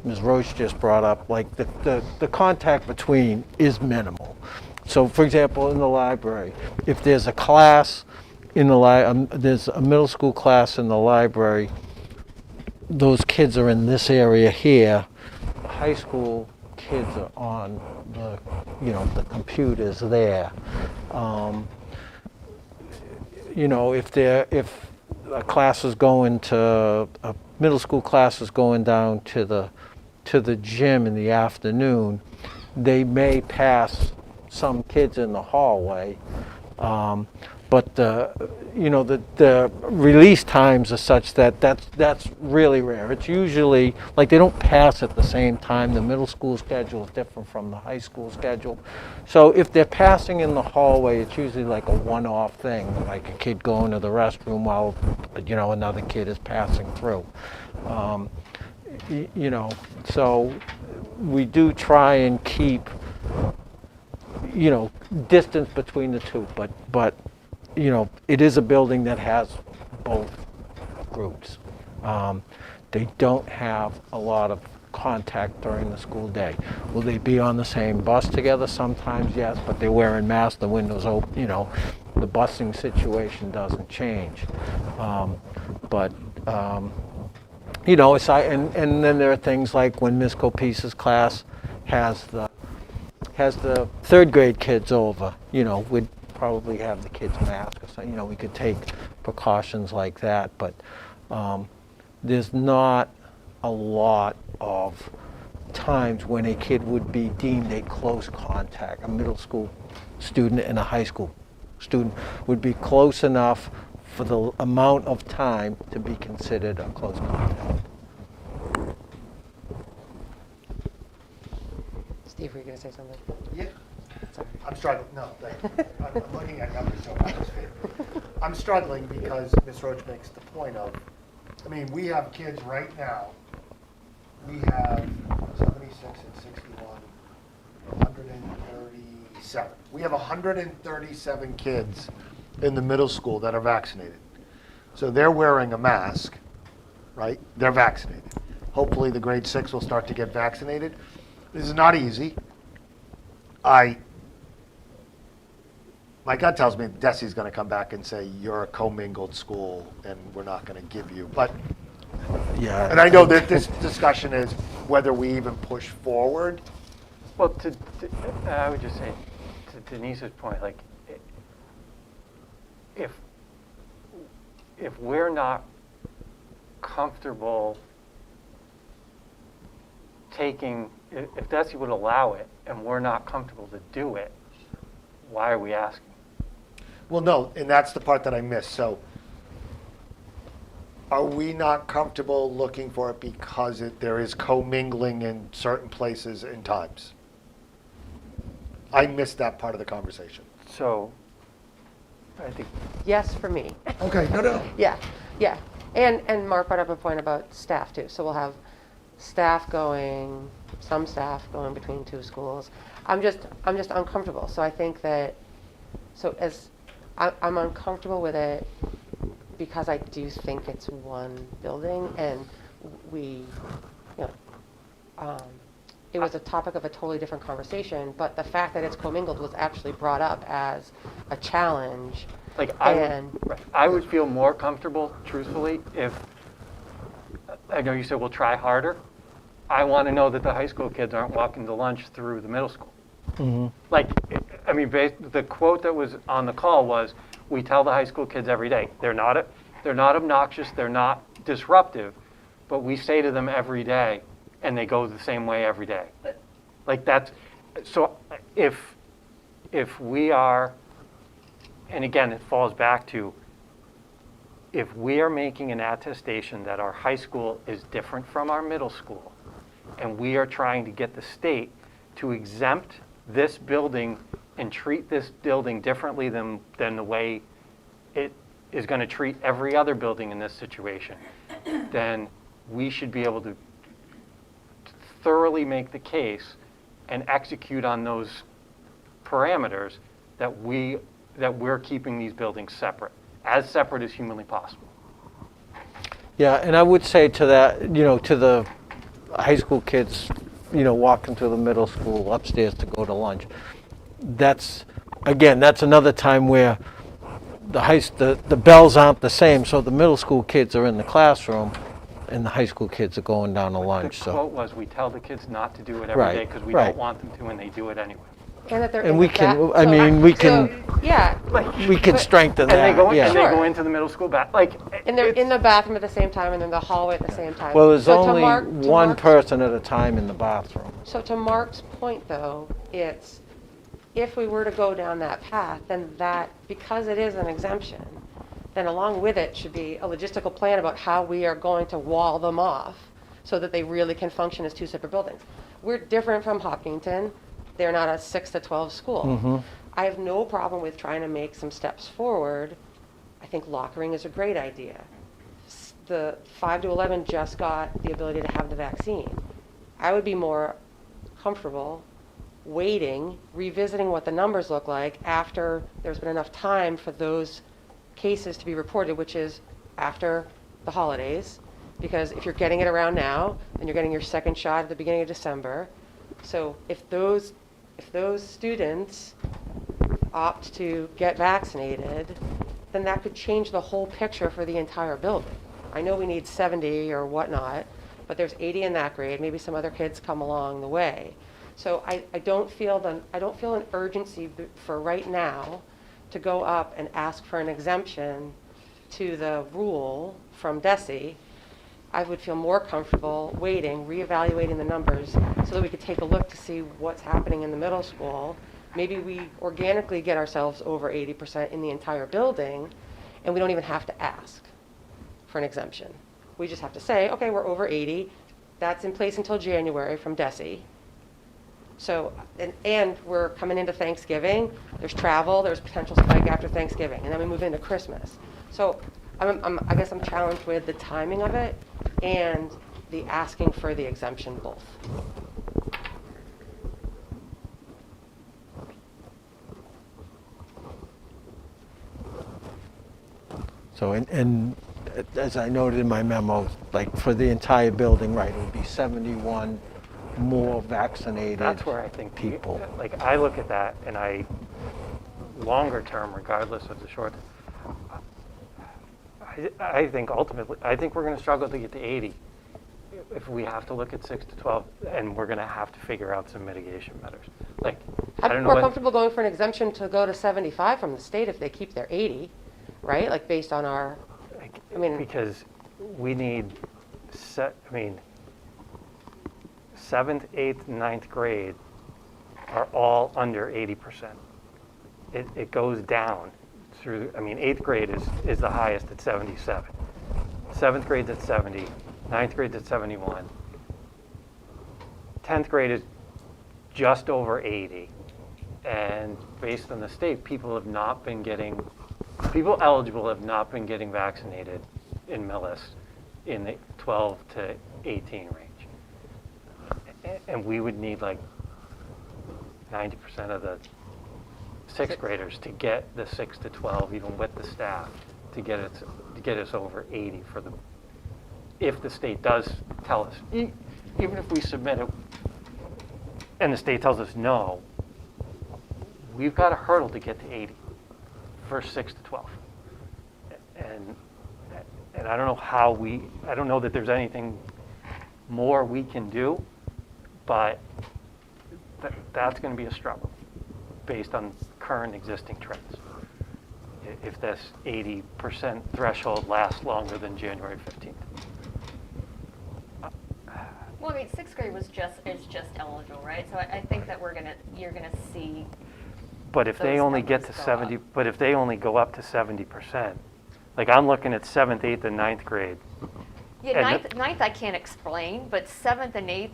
Ms. Roach just brought up, like the contact between is minimal. So, for example, in the library, if there's a class in the there's a middle school class in the library, those kids are in this area here. High school kids are on the computers there. If a class is going to a middle school class is going down to the gym in the afternoon, they may pass some kids in the hallway, but the release times are such that that's really rare. It's usually like they don't pass at the same time. The middle school schedule is different from the high school schedule. So if they're passing in the hallway, it's usually like a one-off thing, like a kid going to the restroom while another kid is passing through. So we do try and keep distance between the two, but it is a building that has both groups. They don't have a lot of contact during the school day. Will they be on the same bus together? Sometimes, yes, but they're wearing masks, the windows open, the busing situation doesn't change. And then there are things like when Ms. Copisa's class has the third grade kids over, we'd probably have the kids mask or something, we could take precautions like that, but there's not a lot of times when a kid would be deemed a close contact. A middle school student and a high school student would be close enough for the amount of time to be considered a close contact. Steve, were you going to say something? Yeah. Sorry. I'm struggling, no, I'm looking at numbers, so I'm struggling because Ms. Roach makes the point of, we have kids right now, we have 76 and 61, 137. We have 137 kids in the middle school that are vaccinated. So they're wearing a mask, right? They're vaccinated. Hopefully the grade 6 will start to get vaccinated. This is not easy. My gut tells me Desi's going to come back and say, you're a commingled school and we're not going to give you. But, Yeah. and I know that this discussion is whether we even push forward. Well, I would just say, to Denise's point, like, if we're not comfortable taking, if Desi would allow it and we're not comfortable to do it, why are we asking? Well, no, and that's the part that I missed. So are we not comfortable looking for it because there is commingling in certain places and times? I missed that part of the conversation. So, I think, Yes, for me. Okay, no. Yeah. And Mark brought up a point about staff too. So we'll have some staff going between two schools. I'm just uncomfortable. So I think that, I'm uncomfortable with it because I do think it's one building and it was a topic of a totally different conversation, but the fact that it's commingled was actually brought up as a challenge. like, I would feel more comfortable, truthfully, if, I know you said we'll try harder. I want to know that the high school kids aren't walking to lunch through the middle school. Mm-hmm. Like, the quote that was on the call was, we tell the high school kids every day, they're not obnoxious, they're not disruptive, but we say to them every day, and they go the same way every day. Like, that's, so if we are And again, it falls back to, if we are making an attestation that our high school is different from our middle school, and we are trying to get the state to exempt this building and treat this building differently than the way it is going to treat every other building in this situation, then we should be able to thoroughly make the case and execute on those parameters that we're keeping these buildings separate as humanly possible. Yeah, and I would say to that, to the high school kids, walking to the middle school upstairs to go to lunch, that's another time where the bells aren't the same, so the middle school kids are in the classroom and the high school kids are going down to lunch. The quote was, we tell the kids not to do it every day because we don't want them to, and they do it anyway. And that they're And in we the can, back- I so- mean, we so, can, Yeah, we can strengthen And they that, go, yeah. and they Sure. go into the middle school back, like. and they're it's- in the bathroom at the same time and in the hallway at the same time. Well, there's So to only Mark- to one Mark's- person at a time in the bathroom. So to Mark's point, though, it's, if we were to go down that path, then that, because it is an exemption, then along with it should be a logistical plan about how we are going to wall them off so that they really can function as two separate buildings. We're different from Hopkinton. They're not a 6 to 12 school. I have no problem with trying to make some steps forward. I think lockering is a great idea. The 5 to 11 just got the ability to have the vaccine. I would be more comfortable waiting, revisiting what the numbers look like after there's been enough time for those cases to be reported, which is after the holidays. Because if you're getting it around now, then you're getting your second shot at the beginning of December. So if those students opt to get vaccinated, then that could change the whole picture for the entire building. I know we need 70 or whatnot, but there's 80 in that grade. Maybe some other kids come along the way. So I don't feel an urgency for right now to go up and ask for an exemption to the rule from DESE. I would feel more comfortable waiting, reevaluating the numbers so that we could take a look to see what's happening in the middle school. Maybe we organically get ourselves over 80% in the entire building, and we don't even have to ask for an exemption. We just have to say, okay, we're over 80. That's in place until January from DESE. So, and we're coming into Thanksgiving. There's travel, there's potential spike after Thanksgiving, and then we move into Christmas. So I guess I'm challenged with the timing of it and the asking for the exemption both. So, and as I noted in my memo, like for the entire building, right, it would be 71 more vaccinated That's where I think people. Like, I look at that and longer term, regardless of the short, I think ultimately, I think we're going to struggle to get to 80 if we have to look at 6 to 12, and we're going to have to figure out some mitigation measures. Like, I I'd don't be know more what, comfortable going for an exemption to go to 75 from the state if they keep their 80, right? Like based on our, I mean, because we need, 7th, 8th, 9th grade are all under 80%. It goes down through, 8th grade is the highest at 77. 7th grade's at 70, 9th grade's at 71. 10th grade is just over 80. And based on the state, people eligible have not been getting vaccinated in Millis in the 12 to 18 range. And we would need like 90% of the 6th graders to get the 6 to 12, even with the staff, to get us over 80 for the, if the state does tell us, even if we submit it and the state tells us no, we've got a hurdle to get to 80 for 6 to 12. And I don't know I don't know that there's anything more we can do, but that's going to be a struggle based on current existing trends. If this 80% threshold lasts longer than January 15th. Well, 6th grade is just eligible, right? So I think that you're gonna see But if they those only get numbers to go up. 70, but if they only go up to 70%, like I'm looking at 7th, 8th, and 9th grade. Yeah, And ninth I can't explain, but seventh and eighth,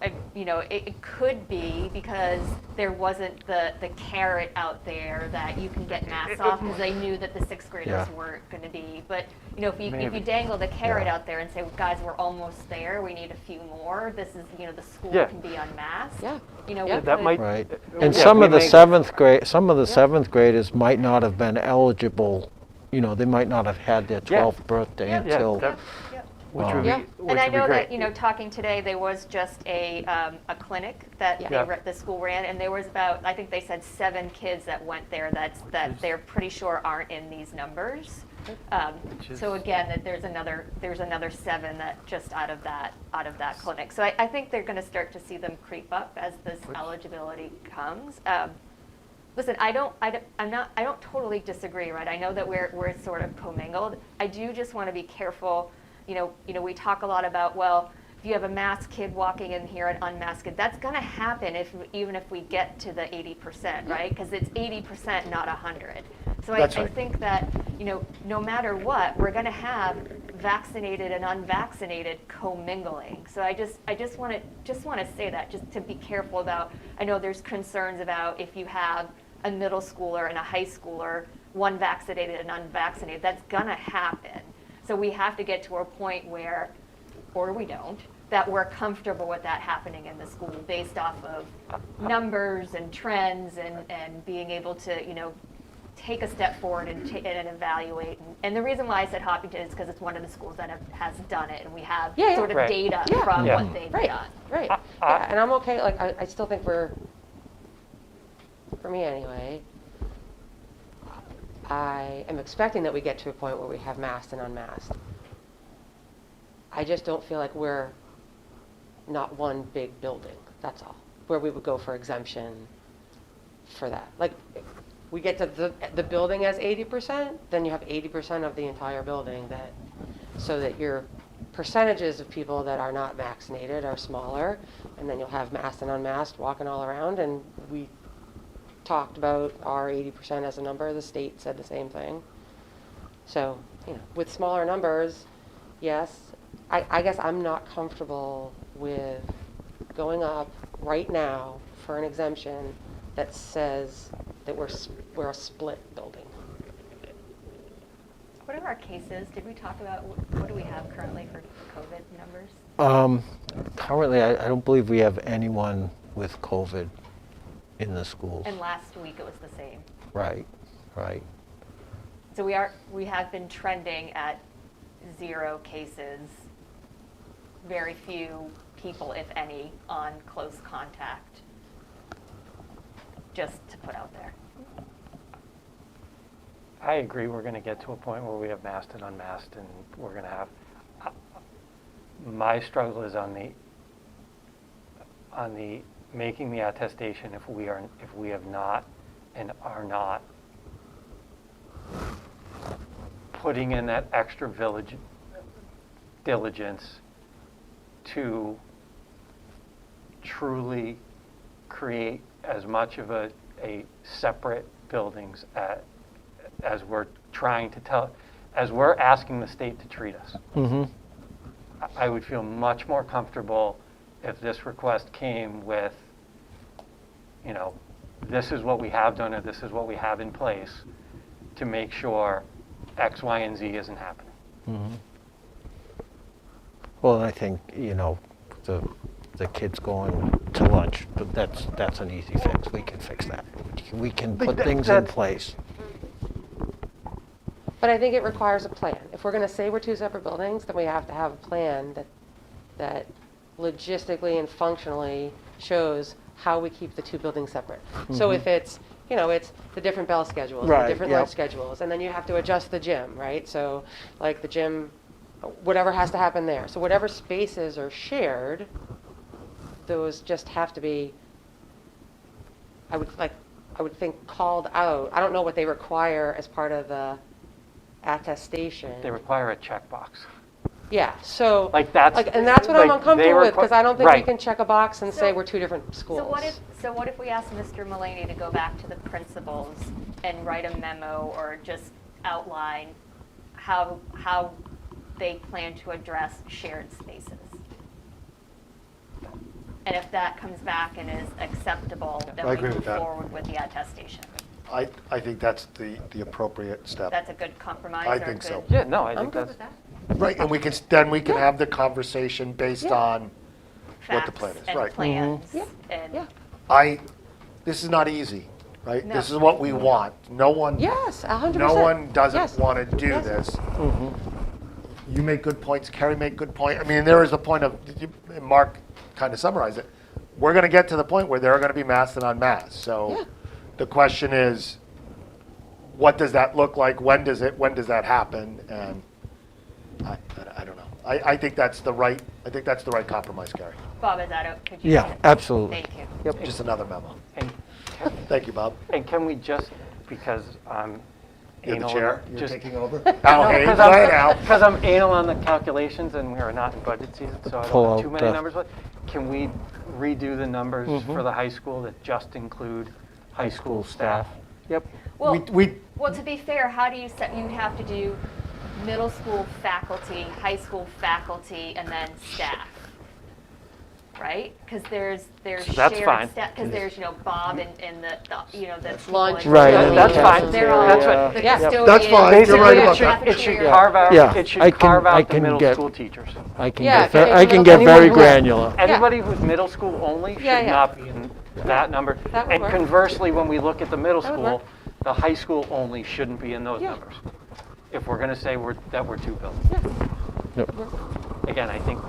it could be because there wasn't the carrot out there that you can get masks off because they knew that the sixth graders Yeah. weren't going to be. But if you Maybe. dangle the carrot Yeah. out there and say, guys, we're almost there, we need a few more. This is the school Yeah. can be unmasked. Yeah. we That could- might- Right. Yeah, And some of the we may- some of the seventh graders might not have been eligible, they might not have had their Yeah. 12th birthday Yeah. until. that- Yep. Which would Yeah. be, which And I would be know great. that, talking today, there was just a clinic that Yeah. the school ran, and there was about, I think they said 7 kids that went there that they're pretty sure aren't in these numbers. Which is- So again, that there's another 7 that just out of that clinic. So I think they're going to start to see them creep up as this eligibility comes. Listen, I don't totally disagree, right? I know that we're sort of commingled. I do just want to be careful. We talk a lot about, well, if you have a masked kid walking in here and unmasked, that's going to happen even if we get to the 80%, right? Because it's 80%, not 100. So I think that, no matter what, we're going to have vaccinated and unvaccinated commingling. So I just want to say that, just to be careful about. I know there's concerns about if you have a middle schooler and a high schooler, one vaccinated and unvaccinated, that's going to happen. So we have to get to a point where, or we don't, that we're comfortable with that happening in the school based off of numbers and trends and being able to, take a step forward and evaluate. And the reason why I said Hopkinton is because it's one of the schools that has done it, and we have Yeah, yeah. sort of Right. data Yeah. from Yeah. what they've Right, done. right. Yeah, and I'm okay, I still think for me anyway, I am expecting that we get to a point where we have masked and unmasked. I just don't feel like we're not one big building, that's all, where we would go for exemption for that. Like, we get to the building as 80%, then you have 80% of the entire building so that your percentages of people that are not vaccinated are smaller, and then you'll have masked and unmasked walking all around, and we talked about our 80% as a number, the state said the same thing. So, with smaller numbers, yes, I guess I'm not comfortable with going up right now for an exemption that says that we're a split building. What are our cases? Did we talk about, what do we have currently for COVID numbers? Currently, I don't believe we have anyone with COVID in the schools. And last week it was the same. Right. So we have been trending at 0 cases, very few people, if any, on close contact, just to put out there. I agree, we're going to get to a point where we have masked and unmasked, and we're going to have, my struggle is on the making the attestation if we have not and are not putting in that extra diligence to truly create as much of a separate buildings as we're as we're asking the state to treat us. Mm-hmm. I would feel much more comfortable if this request came with, this is what we have done or this is what we have in place to make sure X, Y, and Z isn't happening. Mm-hmm. Well, I think, the kids going to lunch, but that's an easy fix. We can fix that. We can put things in place. But I think it requires a plan. If we're going to say we're 2 separate buildings, then we have to have a plan that logistically and functionally shows how we keep the 2 buildings separate. So if it's, it's the different bell schedules, Right, the different yep. lunch schedules, and then you have to adjust the gym, right? So like the gym, whatever has to happen there. So whatever spaces are shared, those just have to be, I would think, called out. I don't know what they require as part of the attestation. They require a checkbox. Yeah, so. Like, that's. And that's what I'm like, they uncomfortable with, requ- because I don't think we right. can check a box and say So- we're two different schools. So what if we ask Mr. Mulaney to go back to the principals and write a memo or just outline how they plan to address shared spaces? And if that comes back and is acceptable, then I we agree with move that. forward with the attestation. I think that's the appropriate step. That's a good compromise I or a think so. good- Yeah, no, I I'm think good that's. with that. Right, and then we can have the conversation based Yeah. on what the facts plan is, and right. plans Yeah, and yeah. This is not easy, right? No. This is what we want. No one, Yes, 100%. no one Yes. doesn't want to do Yes. this. You make good points, Carrie made good point. I mean, there is the point of, and Mark kind of summarized it. We're going to get to the point where there are going to be masks and unmasked. So Yeah. the question is, what does that look like? When does that happen? And I don't know. I think that's the right compromise, Carrie. Bob, is that could you? Yeah, absolutely. Thank you. Yep. Just another memo. And Thank you, Bob. And can we just, because I'm You're the anal, chair. You're just taking over? Al Hayes, go ahead, Al. because I'm anal on the calculations and we are not in budget season, so I Pull don't have too out many the- numbers. But can we redo the numbers for the high school that just include high school staff? Yep. Well, We well, to be fair, how do you set, you have to do middle school faculty, high school faculty, and then staff, right? Because there's So that's shared fine. staff, because there's, Bob and the you know, the people lunch. in- Right, Yeah, that's fine. They're all, That's right. the Yeah. custodian. That's fine. You're Basically, right it about should, that. it should cafeteria. carve out, Yeah, it should I can- carve I out the can middle get- school teachers. I can Yeah, get, okay, I can middle get school. very Anyone who- granular. Anybody who's middle school only should Yeah, yeah. not be in that number. That would And work. conversely, when we look at the middle That would school, work. the high school only shouldn't be in those Yeah. numbers. If we're going to say that we're two buildings. Yep. Again, I think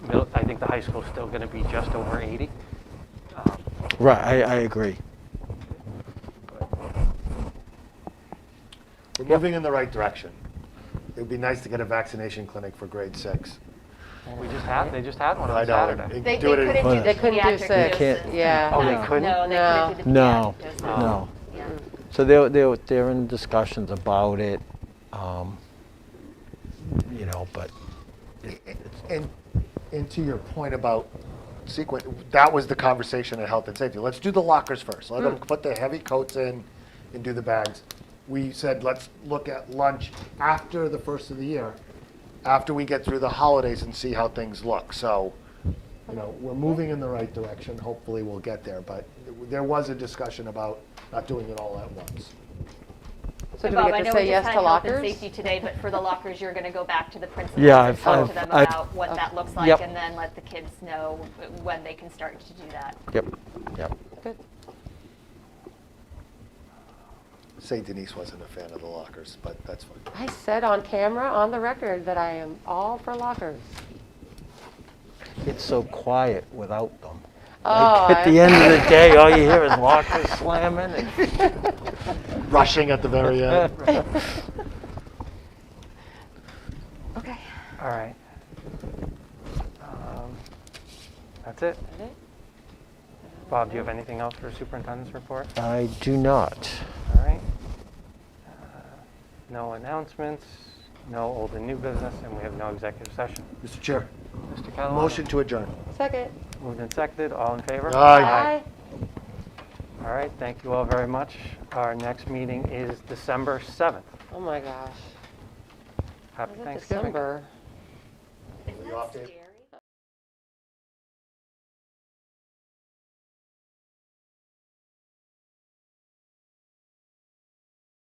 the high school is still going to be just over 80. Right, I agree. We're moving in the right direction. It would be nice to get a vaccination clinic for grade 6. They just had one I on know. Saturday. They Do it in- couldn't do They couldn't do pediatric 6. doses. Yeah. Oh, they No, couldn't? No, they No. couldn't do the No, pediatric doses. no. Yeah. So they're in discussions about it, but And to your point about sequence, that was the conversation at Health and Safety. Let's do the lockers first. Let them put the heavy coats in and do the bags. We said, let's look at lunch after the first of the year, after we get through the holidays and see how things look. So, we're moving in the right direction. Hopefully we'll get there. But there was a discussion about not doing it all at once. So do Bob, we I get know to say we yes just to had health and lockers? safety today, but for the lockers, you're going to go back to the principals Yeah, and talk I've- to them I've- about what that looks like, Yep. and then let the kids know when they can start to do that. yep. Good. Say Denise wasn't a fan of the lockers, but that's fine. I said on camera, on the record, that I am all for lockers. It's so quiet without them. Oh, At the end of the day, all you hear is lockers slamming and Rushing at the very end. Okay. All right. That's it. Bob, do you have anything else for superintendent's report? I do not. All right. No announcements, no old and new business, and we have no executive session. Mr. Chair, Mr. Catalano? motion to adjourn. Second. Moved and seconded, all in favor? Aye. All right, thank you all very much. Our next meeting is December 7th. Oh my gosh. Happy Is it Thanksgiving. December? Isn't you that off, Dave? scary?